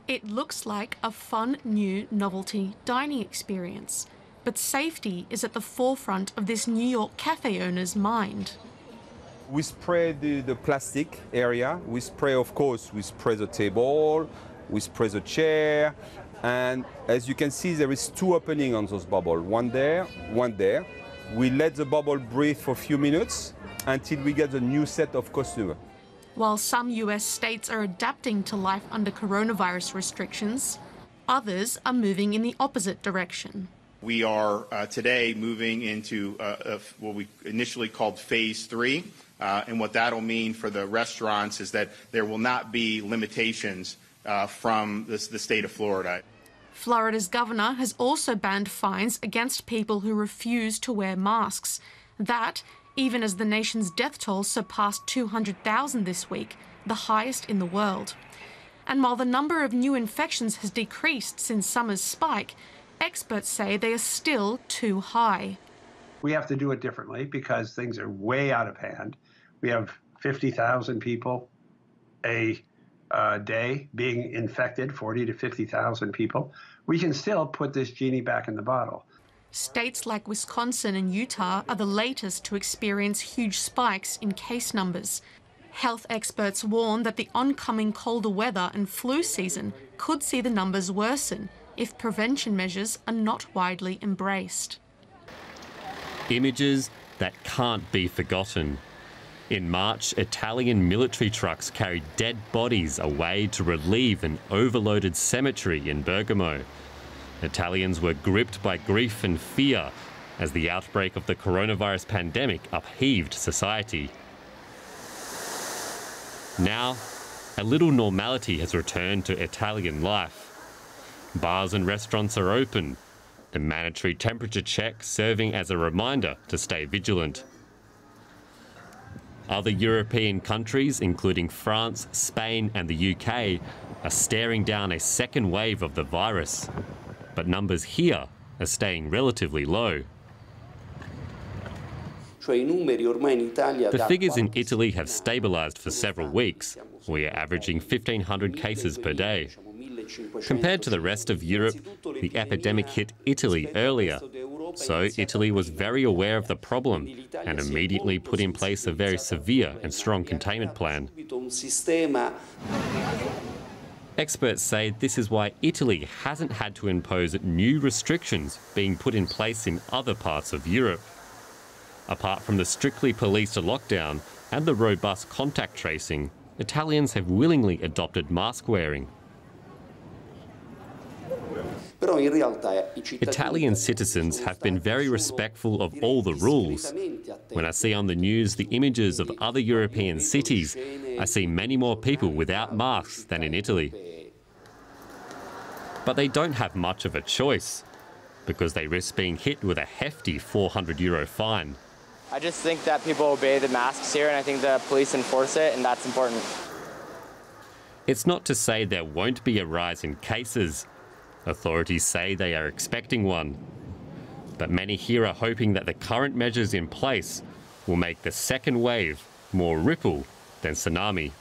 It looks like a fun new novelty dining experience, but safety is at the forefront of this New York cafe owner's mind. We spray the plastic area, we spray, of course, we spray the table, we spray the chair, and as you can see, there is two openings on those bubbles, one there, one there. We let the bubble breathe for a few minutes until we get a new set of customers. While some US states are adapting to life under coronavirus restrictions, others are moving in the opposite direction. We are today moving into what we initially called phase 3, and what that'll mean for the restaurants is that there will not be limitations from the state of Florida. Florida's governor has also banned fines against people who refuse to wear masks. That, even as the nation's death toll surpassed 200,000 this week, the highest in the world. And while the number of new infections has decreased since summer's spike, experts say they are still too high. We have to do it differently because things are way out of hand. We have 50,000 people a day being infected, 40 to 50,000 people. We can still put this genie back in the bottle. States like Wisconsin and Utah are the latest to experience huge spikes in case numbers. Health experts warn that the oncoming colder weather and flu season could see the numbers worsen if prevention measures are not widely embraced. Images that can't be forgotten. In March, Italian military trucks carried dead bodies away to relieve an overloaded cemetery in Bergamo. Italians were gripped by grief and fear as the outbreak of the coronavirus pandemic upheaved society. Now, a little normality has returned to Italian life. Bars and restaurants are open, the mandatory temperature check serving as a reminder to stay vigilant. Other European countries, including France, Spain and the UK, are staring down a second wave of the virus. But numbers here are staying relatively low. The figures in Italy have stabilised for several weeks. We are averaging 1,500 cases per day. Compared to the rest of Europe, the epidemic hit Italy earlier. So Italy was very aware of the problem and immediately put in place a very severe and strong containment plan. Experts say this is why Italy hasn't had to impose new restrictions being put in place in other parts of Europe. Apart from the strictly policed lockdown and the robust contact tracing, Italians have willingly adopted mask wearing. Italian citizens have been very respectful of all the rules. When I see on the news the images of other European cities, I see many more people without masks than in Italy. But they don't have much of a choice, because they risk being hit with a hefty €400 fine. I just think that people obey the masks here, and I think the police enforce it, and that's important. It's not to say there won't be a rise in cases. Authorities say they are expecting one. But many here are hoping that the current measures in place will make the second wave more ripple than tsunami.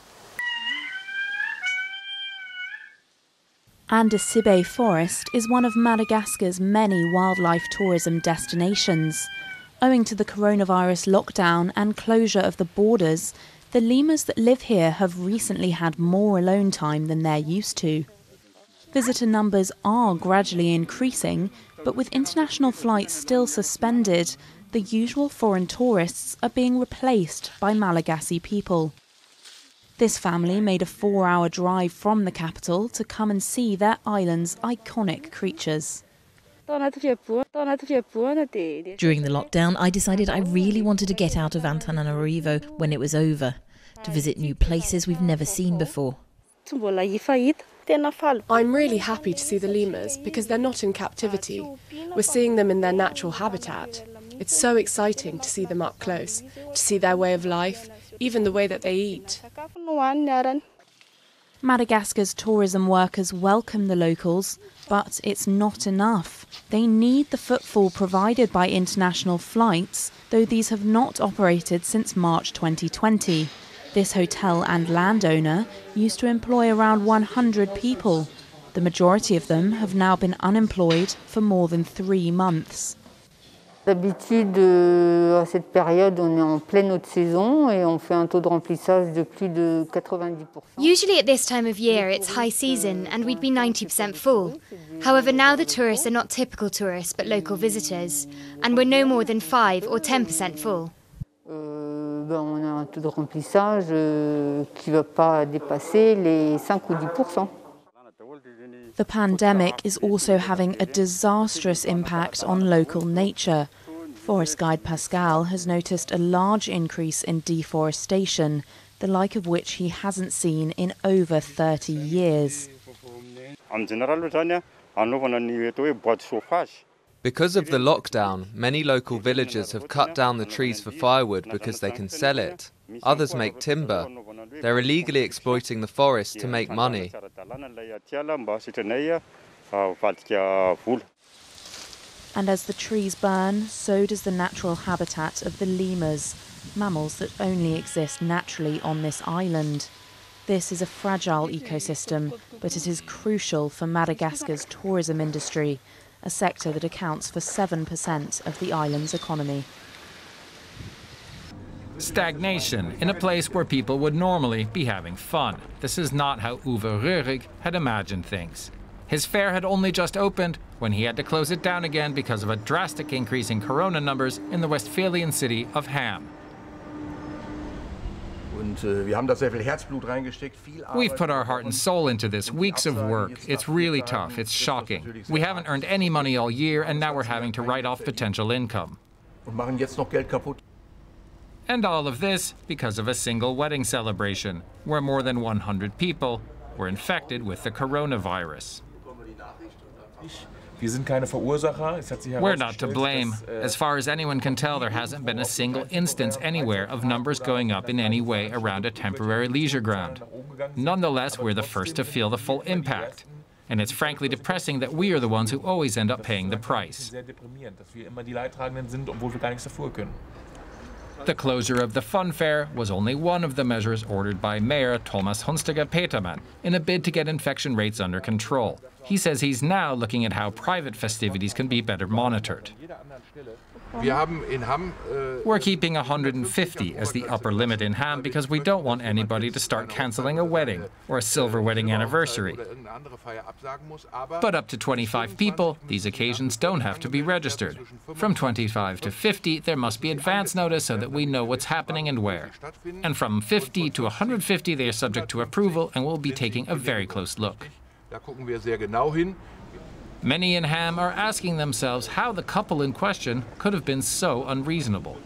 Andasibe Forest is one of Madagascar's many wildlife tourism destinations. Owing to the coronavirus lockdown and closure of the borders, the lemurs that live here have recently had more alone time than they're used to. Visitor numbers are gradually increasing, but with international flights still suspended, the usual foreign tourists are being replaced by Malagasy people. This family made a 4-hour drive from the capital to come and see their island's iconic creatures. During the lockdown, I decided I really wanted to get out of Antananarivo when it was over, to visit new places we've never seen before. I'm really happy to see the lemurs because they're not in captivity. We're seeing them in their natural habitat. It's so exciting to see them up close, to see their way of life, even the way that they eat. Madagascar's tourism workers welcome the locals, but it's not enough. They need the footfall provided by international flights, though these have not operated since March 2020. This hotel and landowner used to employ around 100 people, The majority of them have now been unemployed for more than 3 months. D'habitude, à cette période, on est en pleine haute saison et on fait un taux de remplissage de plus de 90%. Usually at this time of year, it's high season and we'd be 90% full. However, now the tourists are not typical tourists but local visitors, and we're no more than 5 or 10% full. On a un taux de remplissage qui ne va pas dépasser les 5 ou 10%. The pandemic is also having a disastrous impact on local nature. Forest guide Pascal has noticed a large increase in deforestation, the like of which he hasn't seen in over 30 years. Because of the lockdown, many local villagers have cut down the trees for firewood because they can sell it. Others make timber. They're illegally exploiting the forest to make money. And as the trees burn, so does the natural habitat of the lemurs, mammals that only exist naturally on this island. This is a fragile ecosystem, but it is crucial for Madagascar's tourism industry, a sector that accounts for 7% of the island's economy. Stagnation in a place where people would normally be having fun. This is not how Uwe Röhrig had imagined things. His fair had only just opened when he had to close it down again because of a drastic increase in corona numbers in the Westphalian city of Hamm. We've put our heart and soul into this, weeks of work. It's really tough, it's shocking. We haven't earned any money all year and now we're having to write off potential income. And all of this because of a single wedding celebration, where more than 100 people were infected with the coronavirus. We're not to blame. As far as anyone can tell, there hasn't been a single instance anywhere of numbers going up in any way around a temporary leisure ground. Nonetheless, we're the first to feel the full impact. And it's frankly depressing that we are the ones who always end up paying the price. The closure of the fun fair was only one of the measures ordered by Mayor Thomas Hunstiger Petermann in a bid to get infection rates under control. He says he's now looking at how private festivities can be better monitored. We're keeping 150 as the upper limit in Hamm because we don't want anybody to start cancelling a wedding or a silver wedding anniversary. But up to 25 people, these occasions don't have to be registered. From 25 to 50, there must be advance notice so that we know what's happening and where. And from 50 to 150, they are subject to approval and will be taking a very close look. Many in Hamm are asking themselves how the couple in question could have been so unreasonable.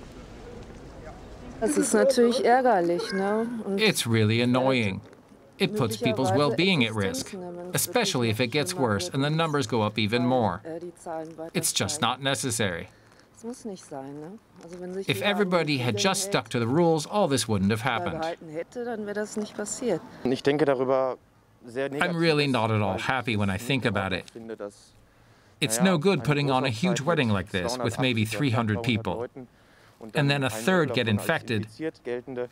It's really annoying. It puts people's well-being at risk, especially if it gets worse and the numbers go up even more. It's just not necessary. If everybody had just stuck to the rules, all this wouldn't have happened. I'm really not at all happy when I think about it. It's no good putting on a huge wedding like this with maybe 300 people, and then a third get infected,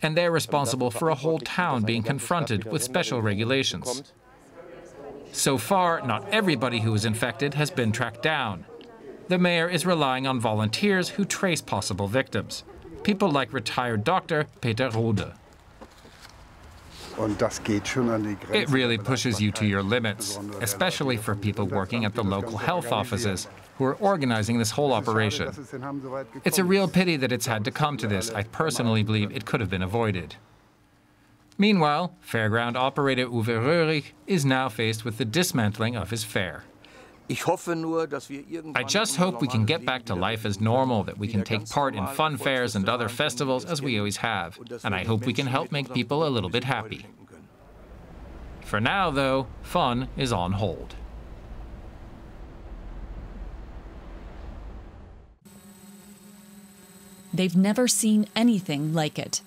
and they're responsible for a whole town being confronted with special regulations. So far, not everybody who is infected has been tracked down. The mayor is relying on volunteers who trace possible victims, people like retired doctor Peter Rode. It really pushes you to your limits, especially for people working at the local health offices who are organizing this whole operation. It's a real pity that it's had to come to this. I personally believe it could have been avoided. Meanwhile, fairground operator Uwe Röhrig is now faced with the dismantling of his fair. I just hope we can get back to life as normal, that we can take part in fun fairs and other festivals as we always have, and I hope we can help make people a little bit happy. For now, though, fun is on hold. They've never seen anything like it.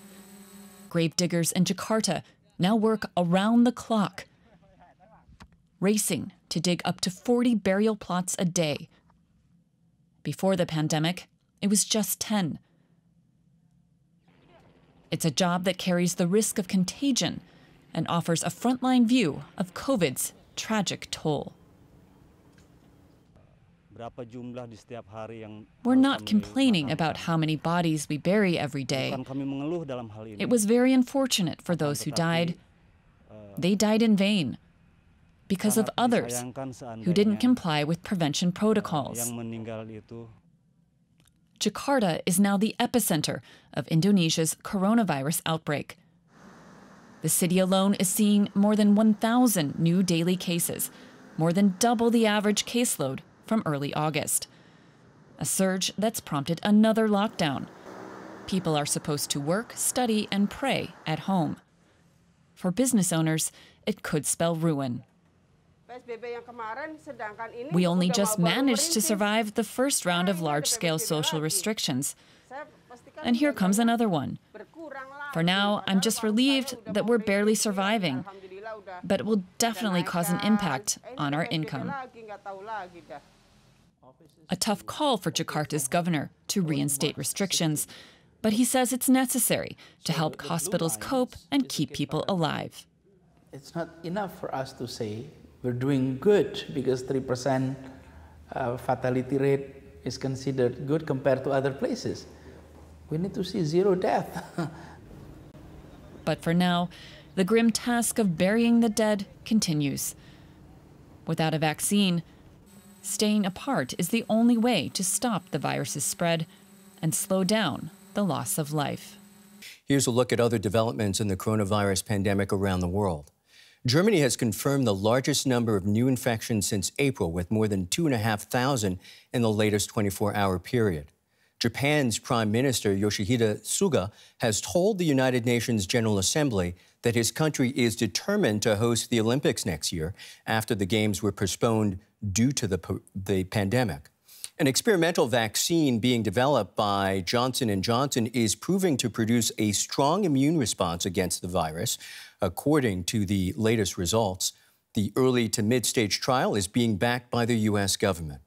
Gravediggers in Jakarta now work around the clock, racing to dig up to 40 burial plots a day. Before the pandemic, it was just 10. It's a job that carries the risk of contagion and offers a frontline view of COVID's tragic toll. We're not complaining about how many bodies we bury every day. It was very unfortunate for those who died. They died in vain because of others who didn't comply with prevention protocols. Jakarta is now the epicenter of Indonesia's coronavirus outbreak. The city alone is seeing more than 1,000 new daily cases, more than double the average caseload from early August. A surge that's prompted another lockdown. People are supposed to work, study, and pray at home. For business owners, it could spell ruin. We only just managed to survive the first round of large-scale social restrictions. And here comes another one. For now, I'm just relieved that we're barely surviving, but it will definitely cause an impact on our income. A tough call for Jakarta's governor to reinstate restrictions, but he says it's necessary to help hospitals cope and keep people alive. It's not enough for us to say we're doing good because 3% fatality rate is considered good compared to other places. We need to see 0 death. But for now, the grim task of burying the dead continues. Without a vaccine, staying apart is the only way to stop the virus's spread and slow down the loss of life. Here's a look at other developments in the coronavirus pandemic around the world. Germany has confirmed the largest number of new infections since April, with more than 2,500 in the latest 24-hour period. Japan's Prime Minister Yoshihide Suga has told the United Nations General Assembly that his country is determined to host the Olympics next year after the Games were postponed due to the pandemic. An experimental vaccine being developed by Johnson & Johnson is proving to produce a strong immune response against the virus, according to the latest results. The early to mid-stage trial is being backed by the U.S. government.